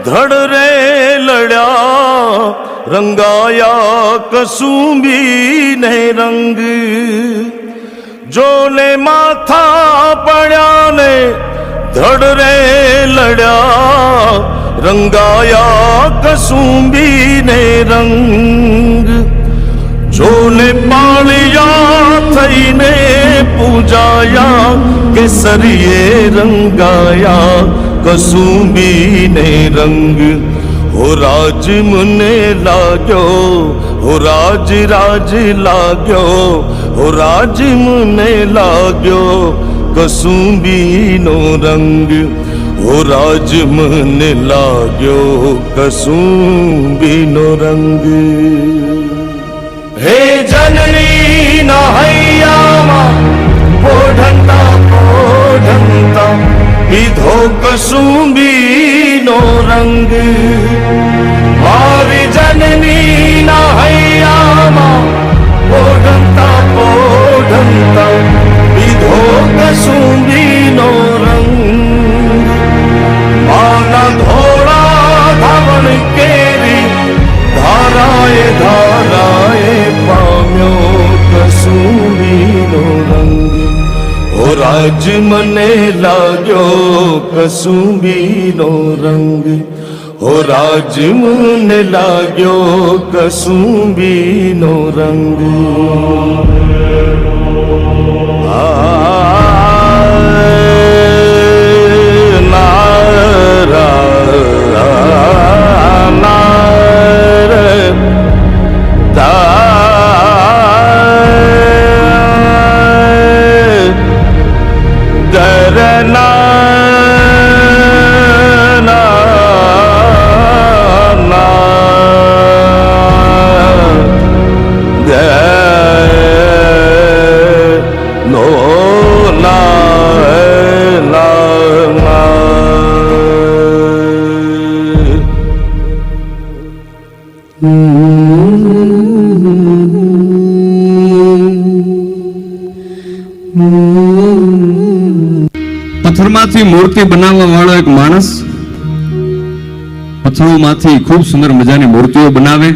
ધડ રે લડ્યા રંગાયા કસુંબી ને રંગ જોને માથા પડ્યા ને ધડ રે લડ્યા રંગાયા કસુંબી ને રંગ જોને પાળિયા થઈને પૂજાયા કેસરીએ રંગાયા કસુંબી ને રંગ હો રાજ મને લાગ્યો હો રાજ રાજ લાગ્યો હો રાજ મને લાગ્યો કસુંબી નો રંગ હો રાજ મને લાગ્યો કસુંબી નો રંગ હે જનની ના હૈયામાં પોઢંતા પીધો કસુંબી નો રંગ મારી જનની ના હૈયામાં પોઢંતા પીધો કસુંબી નો રંગ માના ધોળા ધાવણ કેરી ધારાએ પામ્યો કસુંબી નો રંગ હો રાજ મને લાગ્યો કસુંબી નો રંગ હો રાજ મને લાગ્યો કસુંબી નો રંગ પથ્થરમાંથી મૂર્તિ બનાવવા વાળો એક માણસ પથ્થરોમાંથી ખૂબ સુંદર મજાની મૂર્તિઓ બનાવે.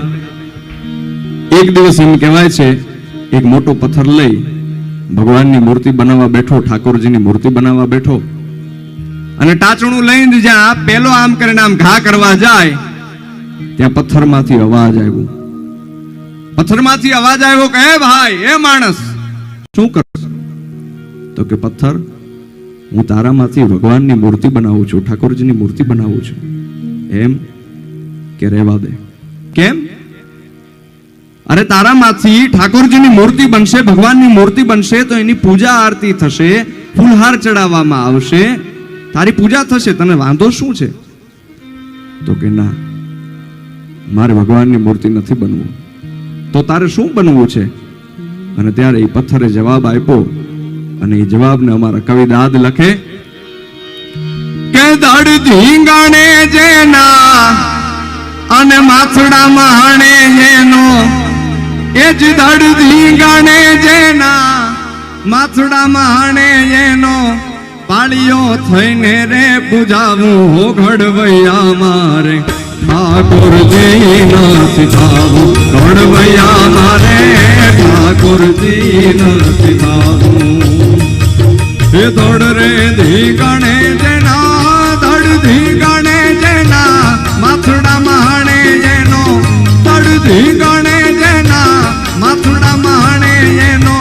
એક દિવસ એમ કહેવાય છે એક મોટો પથ્થર લઈ ભગવાનની મૂર્તિ બનાવવા બેઠો, ઠાકોરજીની મૂર્તિ બનાવવા બેઠો અને ટાચણું લઈને જ્યાં પેલો આમ કરીને આમ ઘા કરવા જાય ત્યાં પથ્થરમાંથી અવાજ આવ્યો. પથ્થરમાંથી અવાજ આવ્યો કે હે ભાઈ, હે માણસ, શું કરશો? તો કે પથ્થર, હું તારામાંથી ભગવાનની મૂર્તિ બનાવું છું, ઠાકોરજીની મૂર્તિ બનાવું છું. એમ કે રહેવા દે. કેમ? અરે તારામાંથી ઠાકોરજીની મૂર્તિ બનશે, ભગવાનની મૂર્તિ બનશે તો એની પૂજા આરતી થશે, ફૂલહાર ચડાવવામાં આવશે, તારી પૂજા થશે, તને વાંધો શું છે? તો કે ના, મારે ભગવાનની મૂર્તિ નથી બનવું. તો તારે શું બનવું છે? અને ત્યારે એ પથ્થરે જવાબ આપ્યો અને એ જવાબને અમારા કવિ દાદ લખે કે દડ ધીંગાણે જેના અને માથડા માણે જેનો, એ જ દડ ધીંગાણે જેના માથડા માણે જેનો, પાળીઓ થઈને રે પૂજાવું હો ઘડવૈયા મારે ઠાકોરજી નથી થાવું, ઘડવૈયા મારે ઠાકોરજી નથી થાવું. એ દોડ રે ધીંગાણે જેના, દડ ધીંગાણે જેના માથડા માણે જેનો, દડ ધીંગાણે જેના માથડા માણે જેનો,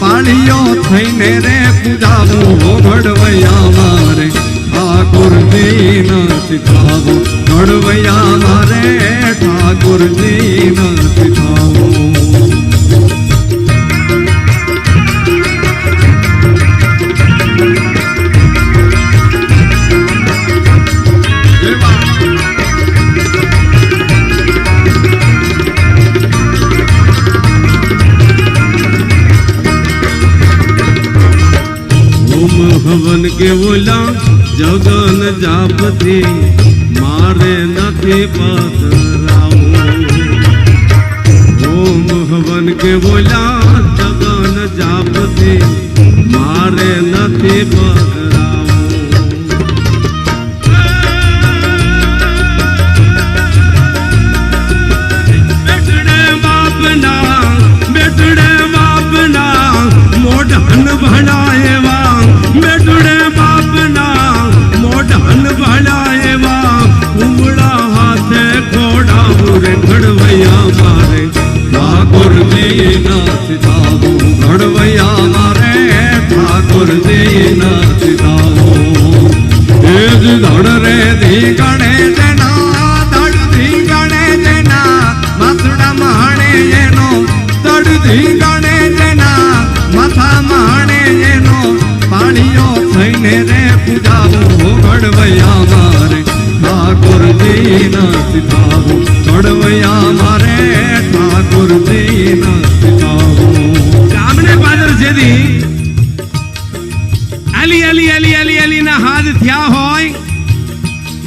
પાળીઓ થઈને રે પૂજાવું હો ઘડવૈયા મારે ઠાકોરજી નથી થાવું, ઘડવૈયા મારે ઠાકોરજી નથી થાવું. હવન કે ઓલા જગન જાપથી મારે નથી પધરાવું. ઓમ હવન કે ઓલા જગન જાપથી મારે નથી પધરાવું. ધી ગણે જેના ધડ ધી ગણે જેના માથડા માણે એનો ધડ ધી ગણે જેના માથા માણે એનો પાણીઓ થઈને રે પૂજાવું ઘડવૈયા મારે ઠાકોરજી ના સીતાવું ઘડવૈયા મારે ઠાકોરજી ના સીતાવું ગામને પાદર જેદી આલી આલી આલી આલી આલી ના હાથ થયા હોય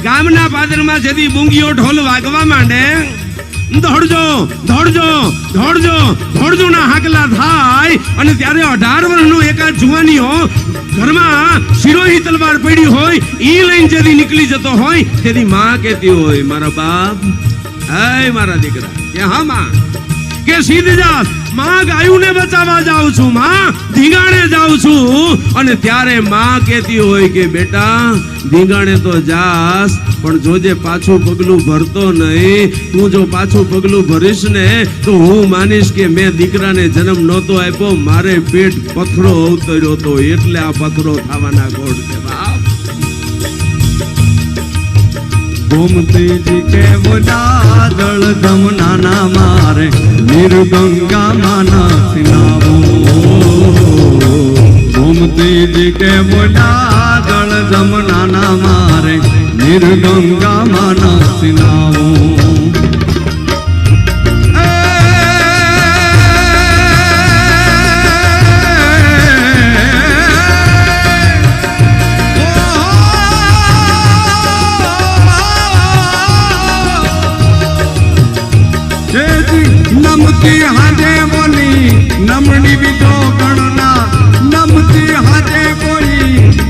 ગામના પાદરમાં જેદી બુંગીઓ ઢોલ વાગવા માંડે દોડજો દોડજો દોડજો દોડજો ના હાકલા થાય અને ત્યારે 18 વર્ષનો એકાદ જુવાનીઓ ઘરમાં શિરોહી તલવાર પડી હોય ઈ લઈને જેદી નીકળી જતો હોય તેદી માં કહેતી હોય મારા બાપ હે મારા દીકરા કે હા માં કે સીધી જા માં ગાયુંને બચાવવા જાઉં છું માં ધીંગાણે જાઉં છું અને ત્યારે માં કહેતી હોય કે બેટા ધીંગાણે તો જાસ પણ જોજે પાછું પગલું ભરતો નહીં તું જો પાછું પગલું ભરીશ ને તો હું માનીશ કે મેં દીકરાને જન્મ નહોતો આપ્યો મારે પેટ પથરો અવતર્યો તો એટલે આ પથરો થવાના ગોળ છે બાપ गोमती जी के बोला दल दमना ना मारे निर्गंगा माना सिनावो गोमती जी के बोला दल दमना ना मारे निर्गंगा माना सिनावो नमती हाथे बोली नमणी बीजो गणना नमती हाथे बोली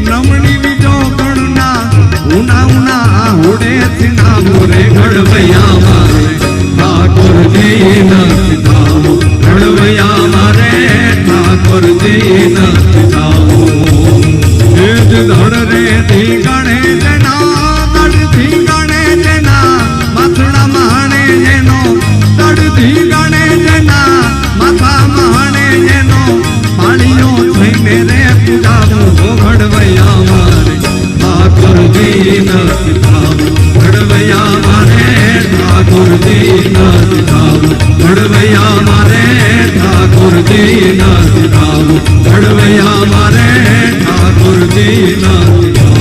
नमणी बीजो गणना उना उना हुडे सिना मोरे घड़वैया मारे ठाकुर जी न सिधाओ घड़वैया मारे ठाकुर जी न सिधाओ तेज धड़ रे धी गणे जना धड़ धी गणे जना मथड़ा माणे जेनो धड़ धी गणे जना माथा माणे जेनो पाणियों थईने रे पूजावो घड़वैया मारे ठाकुर जी न सिधाओ घड़वैया मारे ठाकुर जी न सिधाओ घड़वैया मारे ठाकुर जी न सिधाओ घड़वैया मारे ठाकुर जी न सिधाओ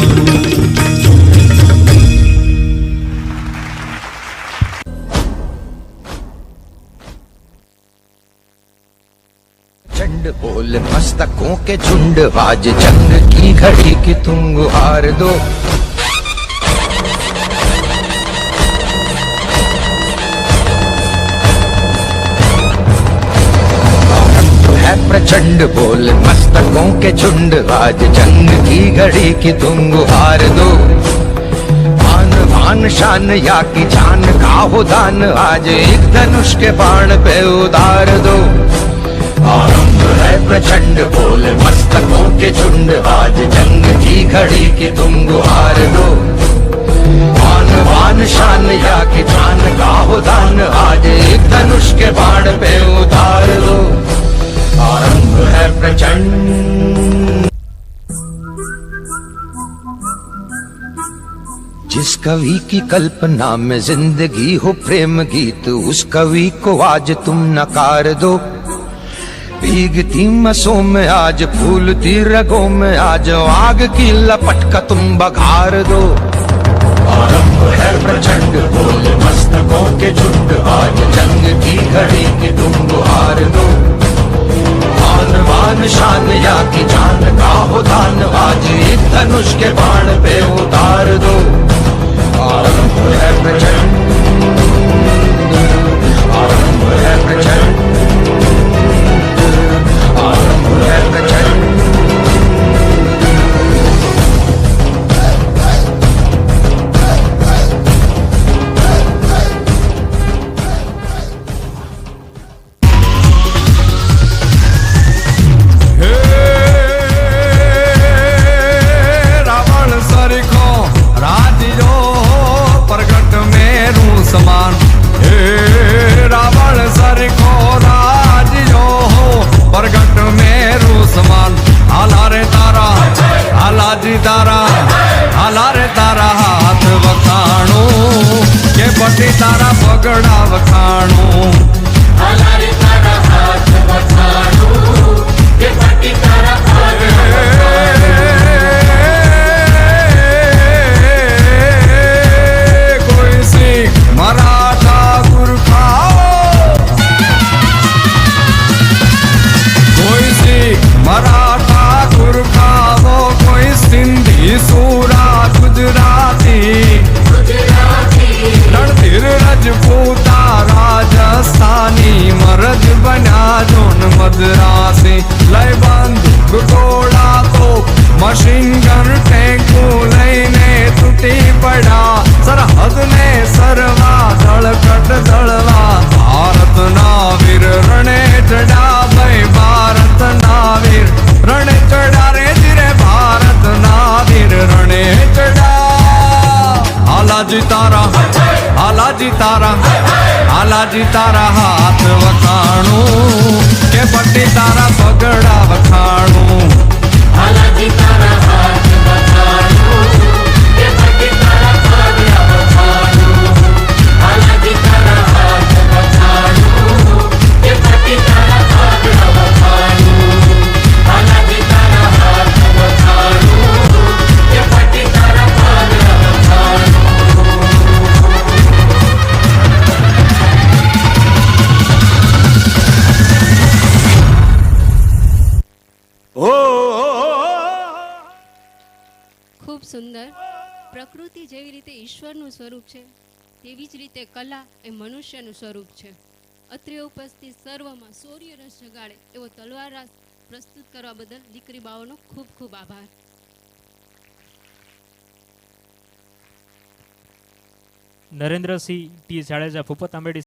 चंड बोल मस्तकों के झुंड आज जंग की घड़ी की तुम गुहार दो है प्रचंड बोल मस्तकों के झुंड आज जंग की घड़ी की तुम गुहार दो आन भान शान या की जान का हो दान आज एक धनुष के बाण पे उतार दो आरंभ है प्रचंड बोल मस्तकों के झुंड आज जंग की घड़ी की तुम गुहार दो आन बान शान या की जान का हो दान आज एक धनुष के बाण पे उतार दो आरंभ है प्रचंड जिस कवि की कल्पना में जिंदगी हो प्रेम गीत उस कवि को आज तुम नकार दो भीगती मसों में आज फूलती रगों में आज आग की लपट का तुम बघार दो आरंभ है प्रचंड बोल मस्तकों के झुंड आज जंग की घड़ी की तुम गुहार दो आन बान शान या की जान का हो दान आज एक धनुष के बाण पे उतार दो आरंभ है प्रचंड आरंभ है प्रचंड आरंभ है प्रचंड રાવણ સરખો રાજ તારા પગડા વખાણું. કોઈ શીખ મરાઠા ગુરખા, કોઈ શીખ મરાઠા ગુરખાઓ, કોઈ સિંધી સુરા ગુજરાતી, રણધીર રજપૂતા રાજસ્થાની, મરદ બન્યા જોન મદ્રાસી. લઈ બંદૂક ગોળા તો મશીન ગન ટેન્કો લઈને તૂટી પડ્યા. સરહદ ને સરવા ધડકટ દળવા, ભારતના વીર રણે ચડ્યા. ભાઈ ભારતના વીર રણે ચડ્યા રે ધીરે, ભારતના વીર રણે ચડ્યા. હાલાજી તારા, હાલાજી તારા, હાલાજી તારા હાથ વખાણું, કે પટ્ટી તારા પગડા વખાણું. ખૂબ સુંદર. પ્રકૃતિ જેવી રીતે ઈશ્વરનું સ્વરૂપ છે, તેવી જ રીતે કલા એ મનુષ્યનું સ્વરૂપ છે. અત્રે ઉપસ્થિત સર્વમાં શૌર્ય રસ જગાડે એવો તલવાર રાસ પ્રસ્તુત કરવા બદલ દીકરી બાઓનો ખૂબ ખૂબ આભાર. નરેન્દ્રસિંહ ટી જાડેજા, ભૂપત આંબેડી